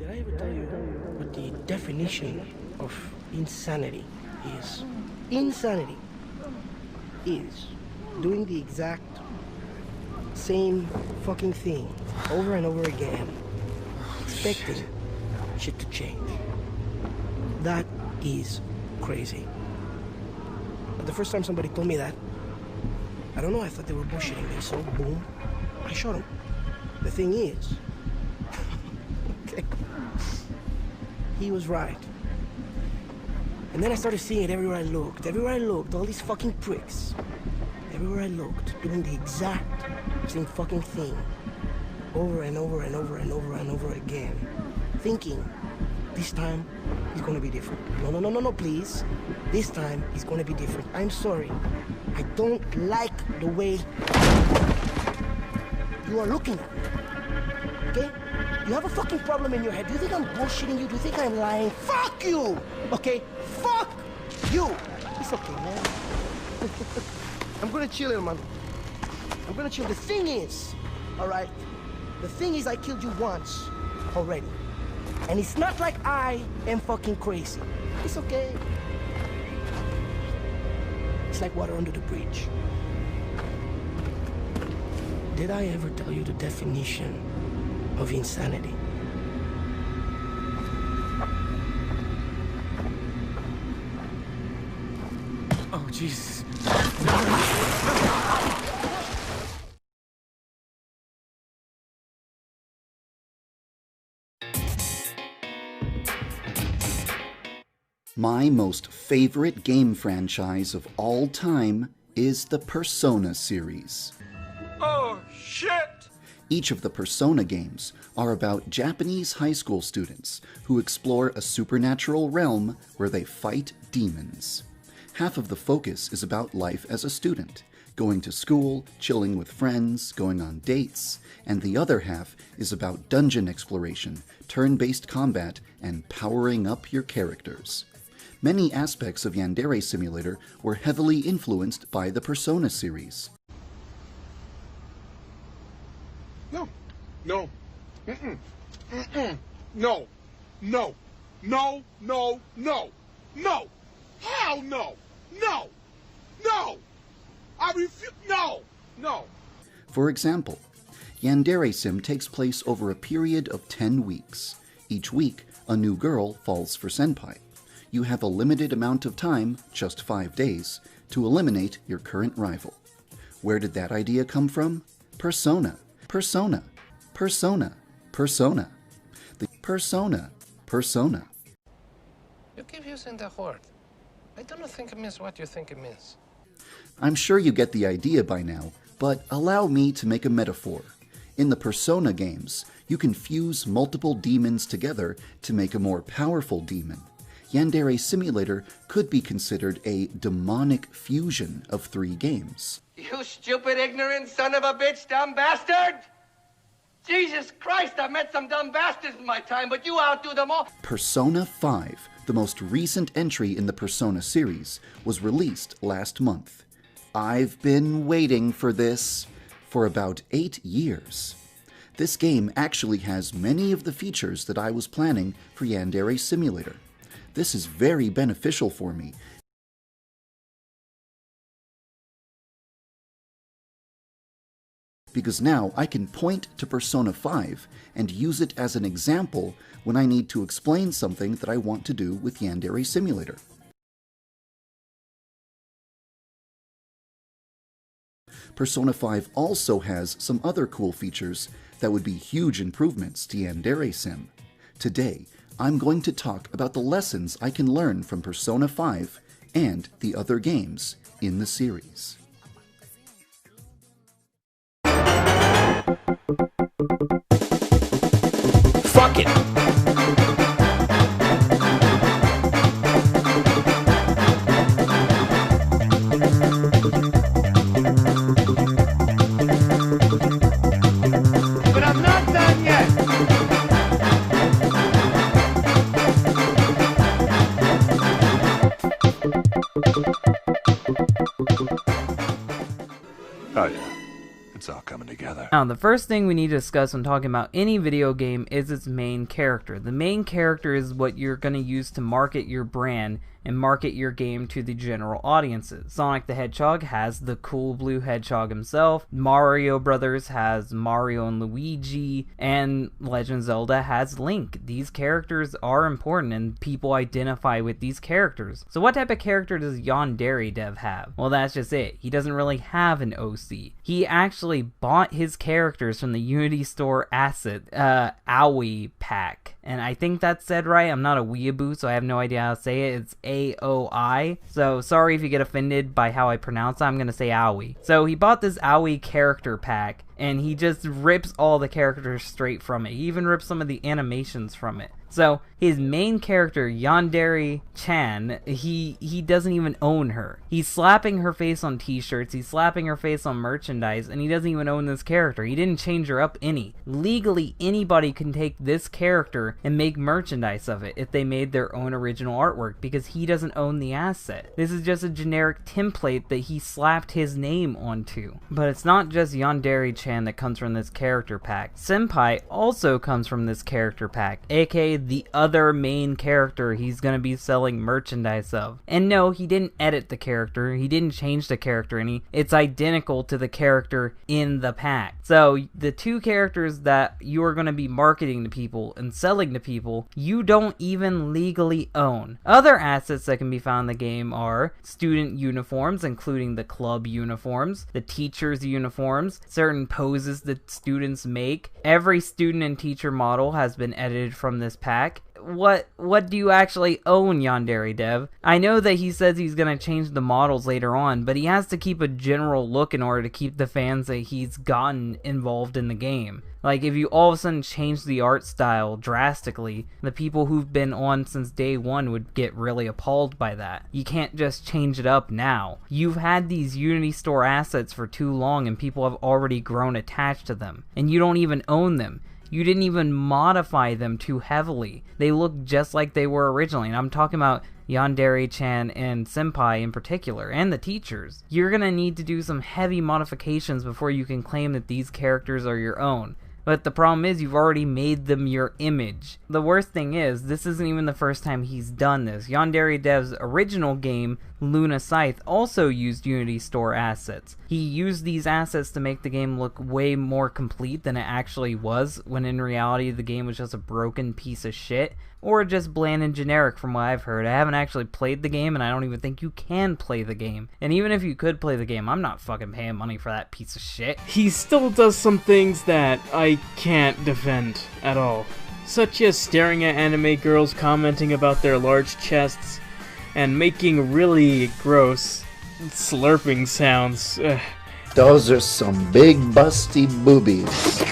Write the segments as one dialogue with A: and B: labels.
A: Did I ever tell you what the definition of insanity is? Insanity is doing the exact same fucking thing over and over again, expecting shit to change. That is crazy. But the first time somebody told me that, I don't know, I thought they were bullshitting me, so boom, I shot him. The thing is, okay, he was right. And then I started seeing it everywhere I looked, all these fucking pricks. Everywhere I looked, doing the exact same fucking thing. Over and over and over and over and over again. Thinking, this time, he's gonna be different. No, please. This time, he's gonna be different. I'm sorry. I don't like the way you are looking at me. Okay? You have a fucking problem in your head. Do you think I'm bullshitting you? Do you think I'm lying? Fuck you! Okay? Fuck you! It's okay, man. I'm gonna chill here, man. I'm gonna chill. The thing is, alright? The thing is I killed you once already. And it's not like I am fucking crazy. It's okay. It's like water under the bridge. Did I ever tell you the definition of insanity?
B: Oh, Jesus.
C: My most favorite game franchise of all time is the Persona series.
B: Oh, shit!
C: Each of the Persona games are about Japanese high school students who explore a supernatural realm where they fight demons. Half of the focus is about life as a student, going to school, chilling with friends, going on dates, and the other half is about dungeon exploration, turn-based combat, and powering up your characters. Many aspects of Yandere Simulator were heavily influenced by the Persona series.
B: No. No. Mm-mm. Mm-mm. No. No. No. No. No. No. Hell no. No. No. I refuse. No. No.
C: For example, Yandere Sim takes place over a period of 10 weeks. Each week, a new girl falls for senpai. You have a limited amount of time, just 5 days, to eliminate your current rival. Where did that idea come from? Persona. Persona. Persona. Persona. The Persona.
D: You keep using the word. I don't think it means what you think it means.
C: I'm sure you get the idea by now, but allow me to make a metaphor. In the Persona games, you can fuse multiple demons together to make a more powerful demon. Yandere Simulator could be considered a demonic fusion of 3 games.
E: You stupid, ignorant son of a bitch, dumb bastard! Jesus Christ, I've met some dumb bastards in my time, but you outdo them all.
C: Persona 5, the most recent entry in the Persona series, was released last month. I've been waiting for this for about 8 years. This game actually has many of the features that I was planning for Yandere Simulator. This is very beneficial for me, because now I can point to Persona 5 and use it as an example when I need to explain something that I want to do with Yandere Simulator. Persona 5 also has some other cool features that would be huge improvements to Yandere Sim. Today, I'm going to talk about the lessons I can learn from Persona 5 and the other games in the series.
A: Fuck it!
E: But I'm not done yet!
F: Oh yeah, It's all coming together.
G: Now, the first thing we need to discuss when talking about any video game is its main character. The main character is what you're going to use to market your brand and market your game to the general audiences. Sonic the Hedgehog has the cool blue hedgehog himself, Mario Brothers has Mario and Luigi, and Legend of Zelda has Link. These characters are important and people identify with these characters. So what type of character does Yandere Dev have? Well, that's just it. He doesn't really have an OC. He actually bought his characters from the Unity Store asset, AOI pack. And I think that's said right. I'm not a weeaboo, so I have no idea how to say it. It's AOI. So sorry if you get offended by how I pronounce it. I'm going to say AOI. So he bought this AOI character pack, and he just rips all the characters straight from it. He even rips some of the animations from it. So his main character, Yandere Chan, he doesn't even own her. He's slapping her face on t-shirts, he's slapping her face on merchandise, and he doesn't even own this character. He didn't change her up any. Legally, anybody can take this character and make merchandise of it if they made their own original artwork, because he doesn't own the asset. This is just a generic template that he slapped his name onto. But it's not just Yandere Chan that comes from this character pack. Senpai also comes from this character pack, aka the other main character he's gonna be selling merchandise of. And no, he didn't edit the character, he didn't change the character any. It's identical to the character in the pack. So the two characters that you are gonna be marketing to people and selling to people, you don't even legally own. Other assets that can be found in the game are student uniforms, including the club uniforms, the teachers' uniforms, certain poses that students make. Every student and teacher model has been edited from this pack. What do you actually own, Yandere Dev? I know that he says he's gonna change the models later on, but he has to keep a general look in order to keep the fans that he's gotten involved in the game. Like, if you all of a sudden change the art style drastically, the people who've been on since day one would get really appalled by that. You can't just change it up now. You've had these Unity Store assets for too long and people have already grown attached to them, and you don't even own them. You didn't even modify them too heavily. They look just like they were originally, and I'm talking about Yandere-chan and Senpai in particular, and the teachers. You're gonna need to do some heavy modifications before you can claim that these characters are your own. But the problem is you've already made them your image. The worst thing is, this isn't even the first time he's done this. Yandere Dev's original game, Luna Scythe, also used Unity Store assets. He used these assets to make the game look way more complete than it actually was, when in reality the game was just a broken piece of shit, or just bland and generic from what I've heard. I haven't actually played the game, and I don't even think you can play the game. And even if you could play the game, I'm not fucking paying money for that piece of shit.
H: He still does some things that I can't defend at all, such as staring at anime girls commenting about their large chests, and making really gross slurping sounds. Ugh.
C: Those are some big busty boobies.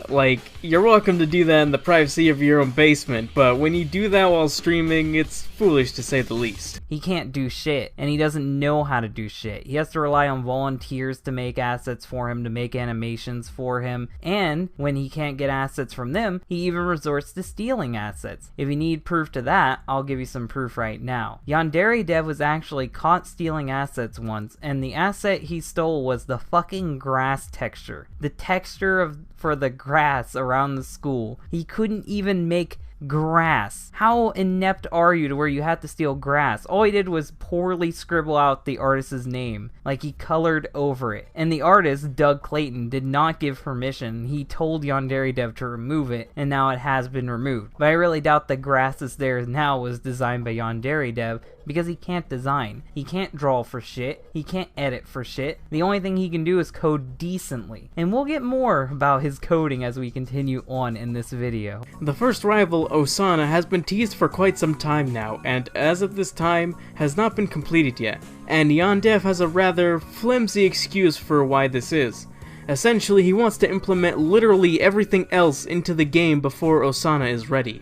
H: Like, you're welcome to do that in the privacy of your own basement, but when you do that while streaming, it's foolish to say the least.
G: He can't do shit, and he doesn't know how to do shit. He has to rely on volunteers to make assets for him, to make animations for him, and when he can't get assets from them, he even resorts to stealing assets. If you need proof to that, I'll give you some proof right now. Yandere Dev was actually caught stealing assets once, and the asset he stole was the fucking grass texture. The texture for the grass around the school. He couldn't even make grass. How inept are you to where you had to steal grass? All he did was poorly scribble out the artist's name, like he colored over it. And the artist, Doug Clayton, did not give permission. He told Yandere Dev to remove it, and now it has been removed. But I really doubt the grass that's there now was designed by Yandere Dev, because he can't design. He can't draw for shit. He can't edit for shit. The only thing he can do is code decently. And we'll get more about his coding as we continue on in this video.
H: The first rival, Osana, has been teased for quite some time now, and as of this time, has not been completed yet. And Yandere has a rather flimsy excuse for why this is. Essentially, he wants to implement literally everything else into the game before Osana is ready.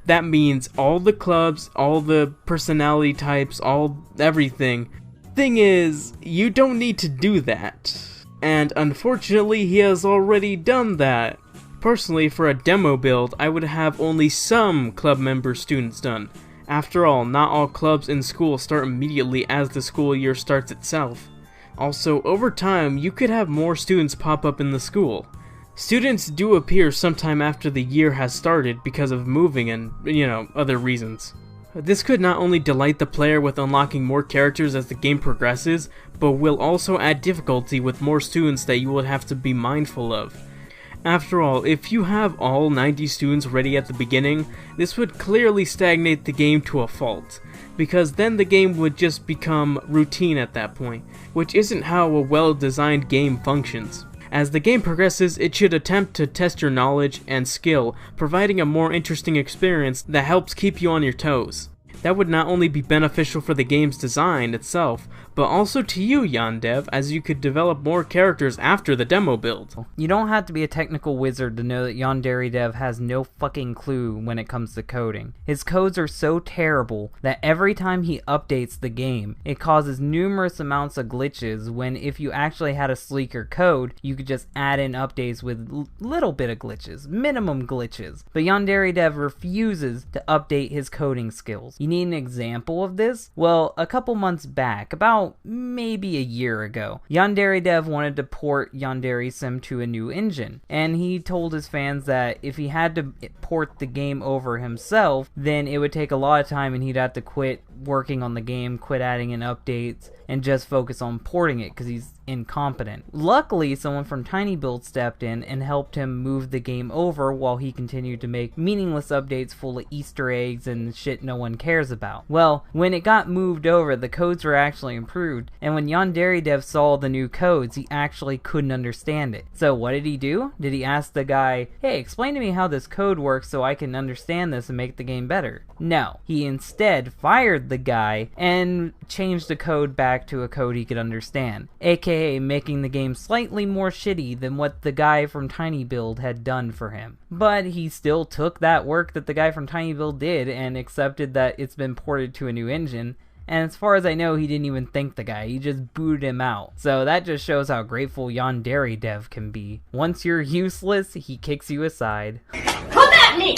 H: That means all the clubs, all the personality types, everything. Thing is, you don't need to do that. And unfortunately, he has already done that. Personally, for a demo build, I would have only some club member students done. After all, not all clubs in school start immediately as the school year starts itself. Also, over time, you could have more students pop up in the school. Students do appear sometime after the year has started because of moving and, other reasons. This could not only delight the player with unlocking more characters as the game progresses, but will also add difficulty with more students that you will have to be mindful of. After all, if you have all 90 students ready at the beginning, this would clearly stagnate the game to a fault, because then the game would just become routine at that point, which isn't how a well-designed game functions. As the game progresses, it should attempt to test your knowledge and skill, providing a more interesting experience that helps keep you on your toes. That would not only be beneficial for the game's design itself, but also to you, Yandere, as you could develop more characters after the demo build.
G: You don't have to be a technical wizard to know that Yandere has no fucking clue when it comes to coding. His codes are so terrible that every time he updates the game, it causes numerous amounts of glitches when if you actually had a sleeker code, you could just add in updates with little bit of glitches, minimum glitches. But Yandere refuses to update his coding skills. You need an example of this? Well, a couple months back, about maybe a year ago, Yandere wanted to port Yandere Sim to a new engine, and he told his fans that if he had to port the game over himself, then it would take a lot of time and he'd have to quit working on the game, quit adding in updates, and just focus on porting it because he's incompetent. Luckily, someone from TinyBuild stepped in and helped him move the game over while he continued to make meaningless updates full of Easter eggs and shit no one cares about. Well, when it got moved over, the codes were actually improved, and when Yandere saw the new codes, he actually couldn't understand it. So what did he do? Did he ask the guy, hey, explain to me how this code works so I can understand this and make the game better? No. He instead fired the guy and changed the code back to a code he could understand, aka making the game slightly more shitty than what the guy from TinyBuild had done for him. But he still took that work that the guy from TinyBuild did and accepted that it's been ported to a new engine, and as far as I know, he didn't even thank the guy, he just booted him out. So that just shows how grateful Yandere can be. Once you're useless, he kicks you aside.
F: Come at me!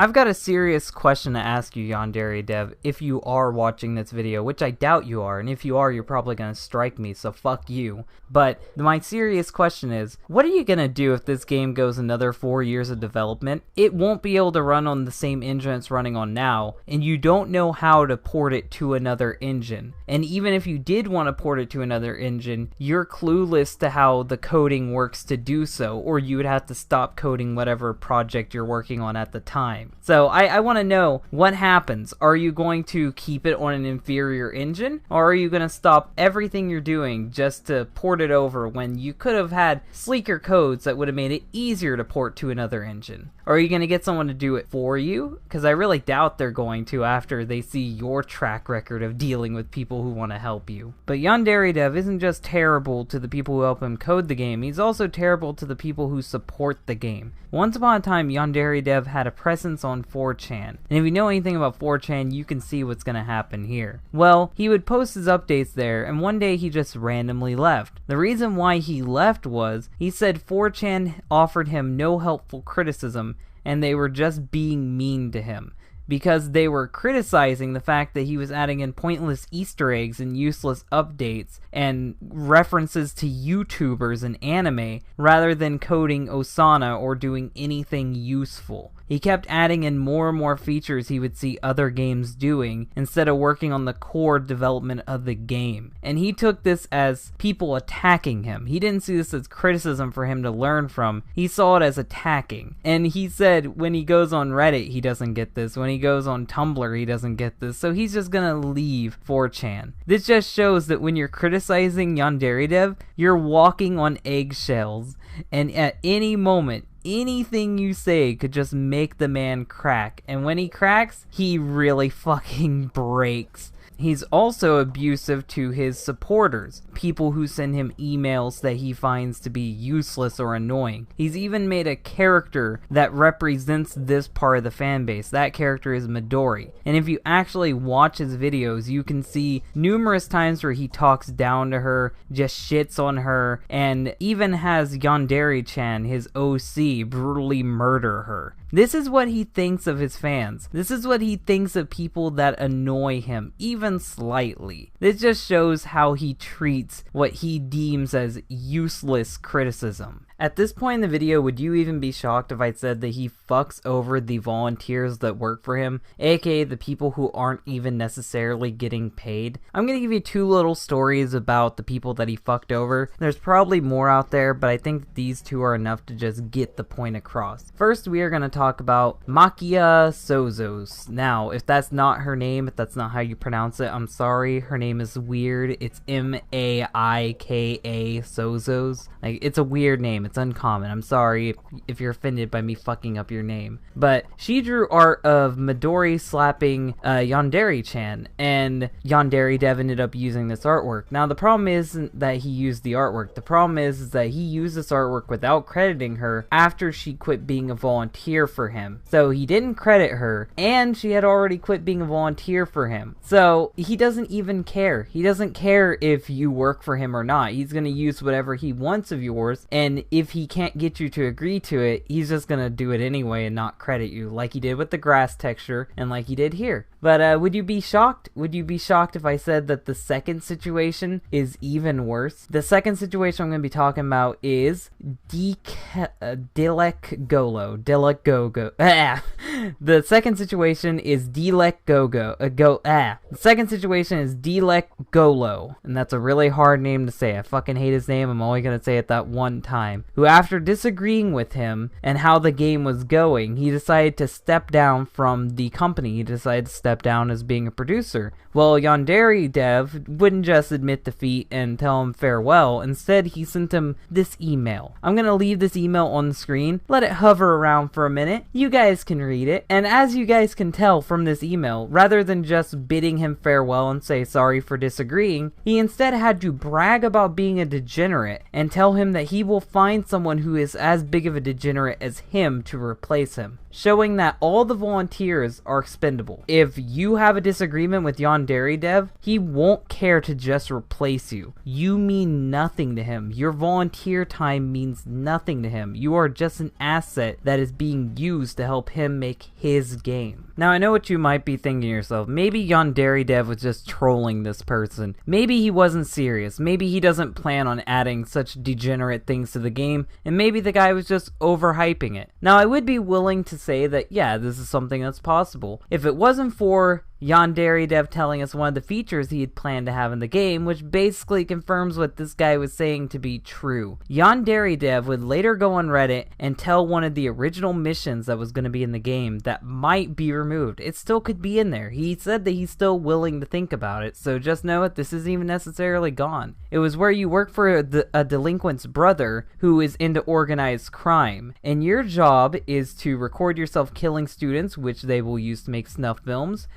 G: I've got a serious question to ask you, Yandere, if you are watching this video, which I doubt you are, and if you are, you're probably gonna strike me, so fuck you. But my serious question is, what are you gonna do if this game goes another 4 years of development? It won't be able to run on the same engine it's running on now, and you don't know how to port it to another engine. And even if you did want to port it to another engine, you're clueless to how the coding works to do so, or you would have to stop coding whatever project you're working on at the time. So I want to know what happens. Are you going to keep it on an inferior engine, or are you going to stop everything you're doing just to port it over when you could have had sleeker codes that would have made it easier to port to another engine? Or are you going to get someone to do it for you? Because I really doubt they're going to after they see your track record of dealing with people who want to help you. But Yandere isn't just terrible to the people who help him code the game, he's also terrible to the people who support the game. Once upon a time, Yandere had a presence on 4chan, and if you know anything about 4chan, you can see what's going to happen here. Well, he would post his updates there, and one day he just randomly left. The reason why he left was, he said 4chan offered him no helpful criticism, and they were just being mean to him, because they were criticizing the fact that he was adding in pointless Easter eggs and useless updates and references to YouTubers and anime rather than coding Osana or doing anything useful. He kept adding in more and more features he would see other games doing instead of working on the core development of the game. And he took this as people attacking him. He didn't see this as criticism for him to learn from. He saw it as attacking. And he said when he goes on Reddit, he doesn't get this. When he goes on Tumblr, he doesn't get this. So he's just gonna leave 4chan. This just shows that when you're criticizing Yandere, you're walking on eggshells. And at any moment, anything you say could just make the man crack, and when he cracks, he really fucking breaks. He's also abusive to his supporters, people who send him emails that he finds to be useless or annoying. He's even made a character that represents this part of the fanbase. That character is Midori. And if you actually watch his videos, you can see numerous times where he talks down to her, just shits on her, and even has Yandere-chan, his OC, brutally murder her. This is what he thinks of his fans. This is what he thinks of people that annoy him, even slightly. This just shows how he treats what he deems as useless criticism. At this point in the video, would you even be shocked if I said that he fucks over the volunteers that work for him, aka the people who aren't even necessarily getting paid? I'm gonna give you two little stories about the people that he fucked over. There's probably more out there, but I think these two are enough to just get the point across. First, we are gonna talk about Makia Sozos. Now, if that's not her name, if that's not how you pronounce it, I'm sorry. Her name is weird. It's Maika Sozos. Like, it's a weird name. It's uncommon. I'm sorry if you're offended by me fucking up your name. But she drew art of Midori slapping Yandere-chan, and Yandere Dev ended up using this artwork. Now, the problem isn't that he used the artwork. The problem is that he used this artwork without crediting her after she quit being a volunteer for him. So he didn't credit her, and she had already quit being a volunteer for him. So he doesn't even care. He doesn't care if you work for him or not. He's going to use whatever he wants of yours, and if he can't get you to agree to it, he's just gonna do it anyway and not credit you, like he did with the grass texture and like he did here. But would you be shocked? Would you be shocked if I said that the second situation is even worse? The second situation I'm going to be talking about is Dilek Golo. The second situation is Dilek Gogo. The second situation is Dilek Golo, and that's a really hard name to say. I fucking hate his name. I'm only going to say it that one time. Who, after disagreeing with him and how the game was going, he decided to step down from the company. He decided to step down as being a producer. Well, Yandere Dev wouldn't just admit defeat and tell him farewell. Instead, he sent him this email. I'm gonna leave this email on the screen. Let it hover around for a minute. You guys can read it. And as you guys can tell from this email, rather than just bidding him farewell and say sorry for disagreeing, he instead had to brag about being a degenerate and tell him that he will find someone who is as big of a degenerate as him to replace him, showing that all the volunteers are expendable. If you have a disagreement with Yandere Dev, he won't care to just replace you. You mean nothing to him. Your volunteer time means nothing to him. You are just an asset that is being used to help him make his game. Now, I know what you might be thinking to yourself. Maybe Yandere Dev was just trolling this person. Maybe he wasn't serious. Maybe he doesn't plan on adding such degenerate things to the game, and maybe the guy was just overhyping it. Now, I would be willing to say that, yeah, this is something that's possible. If it wasn't for Yandere Dev telling us one of the features he had planned to have in the game, which basically confirms what this guy was saying to be true. Yandere Dev would later go on Reddit and tell one of the original missions that was going to be in the game that might be removed. It still could be in there. He said that he's still willing to think about it, so just know it, this isn't even necessarily gone. It was where you work for a delinquent's brother who is into organized crime, and your job is to record yourself killing students, which they will use to make snuff films,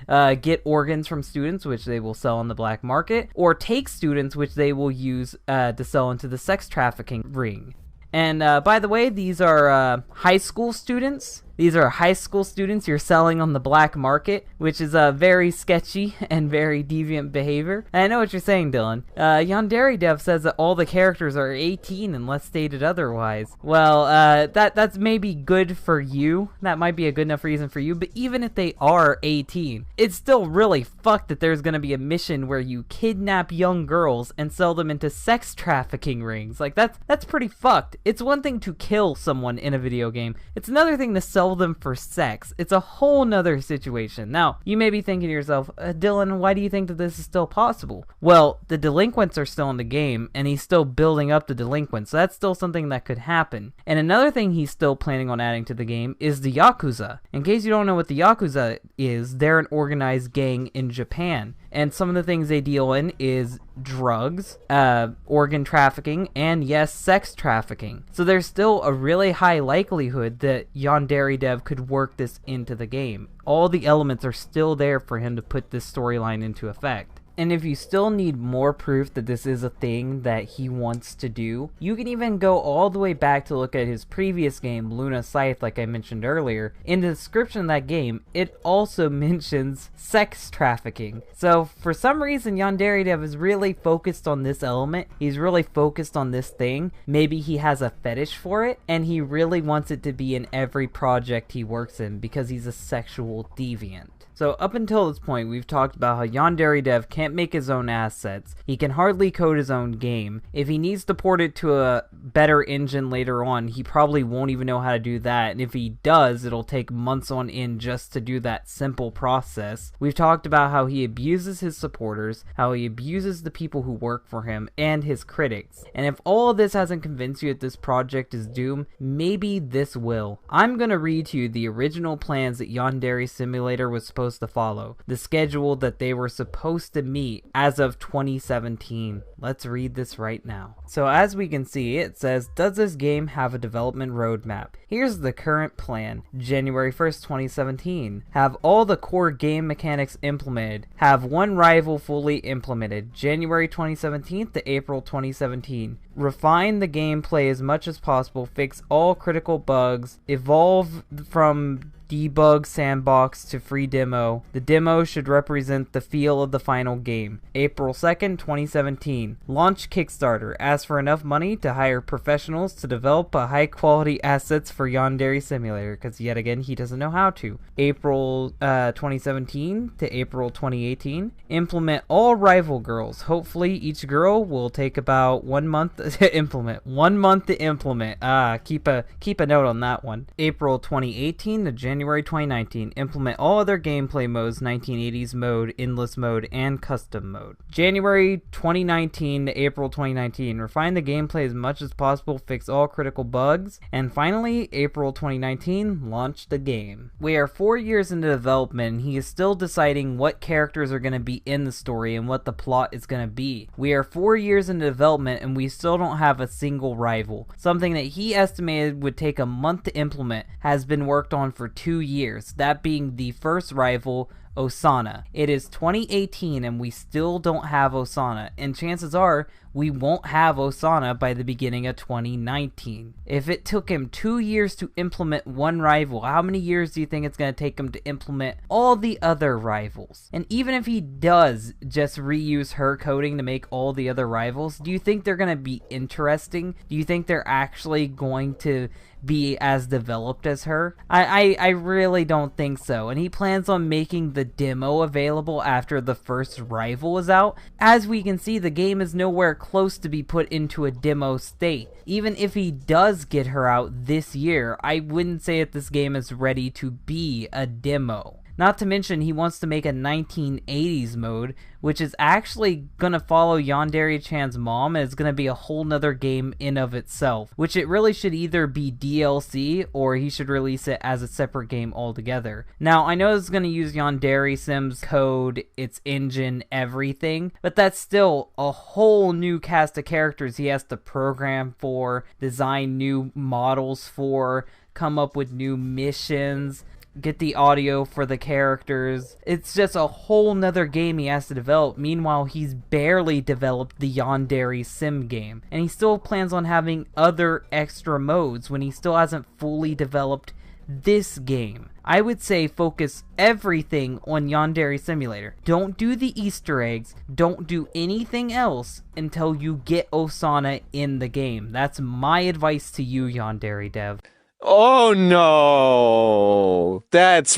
G: get organs from students, which they will sell on the black market, or take students, which they will use to sell into the sex trafficking ring. And by the way, these are high school students. These are high school students you're selling on the black market, which is very sketchy and very deviant behavior. And I know what you're saying, Dylan. Yandere Dev says that all the characters are 18 unless stated otherwise. Well, that's maybe good for you. That might be a good enough reason for you, but even if they are 18, it's still really fucked that there's gonna be a mission where you kidnap young girls and sell them into sex trafficking rings. Like, that's pretty fucked. It's one thing to kill someone in a video game. It's another thing to sell them for sex. It's a whole nother situation. Now, you may be thinking to yourself, Dylan, why do you think that this is still possible? Well, the delinquents are still in the game, and he's still building up the delinquents, so that's still something that could happen. And another thing he's still planning on adding to the game is the Yakuza. In case you don't know what the Yakuza is, they're an organized gang in Japan. And some of the things they deal in is drugs, organ trafficking, and yes, sex trafficking. So there's still a really high likelihood that Yandere Dev could work this into the game. All the elements are still there for him to put this storyline into effect. And if you still need more proof that this is a thing that he wants to do, you can even go all the way back to look at his previous game, Luna Scythe, like I mentioned earlier. In the description of that game, it also mentions sex trafficking. So for some reason, Yandere Dev is really focused on this element. He's really focused on this thing. Maybe he has a fetish for it, and he really wants it to be in every project he works in because he's a sexual deviant. So up until this point, we've talked about how Yandere Dev can't make his own assets, he can hardly code his own game. If he needs to port it to a better engine later on, he probably won't even know how to do that, and if he does, it'll take months on end just to do that simple process. We've talked about how he abuses his supporters, how he abuses the people who work for him, and his critics. And if all of this hasn't convinced you that this project is doomed, maybe this will. I'm gonna read to you the original plans that Yandere Simulator was supposed to follow, the schedule that they were supposed to meet as of 2017. Let's read this right now. So as we can see, it says, does this game have a development roadmap? Here's the current plan. January 1st, 2017. Have all the core game mechanics implemented. Have one rival fully implemented. January 2017 to April 2017. Refine the gameplay as much as possible. Fix all critical bugs. Evolve from debug sandbox to free demo. The demo should represent the feel of the final game. April 2nd, 2017. Launch Kickstarter. Ask for enough money to hire professionals to develop a high quality assets for Yandere Simulator, because yet again he doesn't know how to. April 2017 to April 2018. Implement all rival girls. Hopefully each girl will take about 1 month to implement. 1 month to implement. Keep a note on that one. April 2018 to January 2019. Implement all other gameplay modes, 1980s mode, endless mode, and custom mode. January 2019 to April 2019. Refine the gameplay as much as possible, fix all critical bugs. And finally, April 2019, launch the game. We are 4 years into development, and he is still deciding what characters are going to be in the story and what the plot is going to be. We are 4 years into development, and we still don't have a single rival. Something that he estimated would take a month to implement has been worked on for 2 years, that being the first rival, Osana. It is 2018 and we still don't have Osana, and chances are we won't have Osana by the beginning of 2019. If it took him 2 years to implement one rival, how many years do you think it's going to take him to implement all the other rivals? And even if he does just reuse her coding to make all the other rivals, do you think they're going to be interesting? Do you think they're actually going to be as developed as her? I really don't think so. And he plans on making the demo available after the first rival is out. As we can see, the game is nowhere close to be put into a demo state. Even if he does get her out this year, I wouldn't say that this game is ready to be a demo. Not to mention, he wants to make a 1980s mode, which is actually gonna follow Yandere-chan's mom, and it's gonna be a whole nother game in of itself, which it really should either be DLC or he should release it as a separate game altogether. Now, I know it's gonna use Yandere Sim's code, its engine, everything, but that's still a whole new cast of characters he has to program for, design new models for, come up with new missions, get the audio for the characters. It's just a whole nother game he has to develop. Meanwhile, he's barely developed the Yandere Sim game, and he still plans on having other extra modes when he still hasn't fully developed this game. I would say focus everything on Yandere Simulator. Don't do the Easter eggs, don't do anything else until you get Osana in the game. That's my advice to you, Yandere Dev.
F: Oh no, that's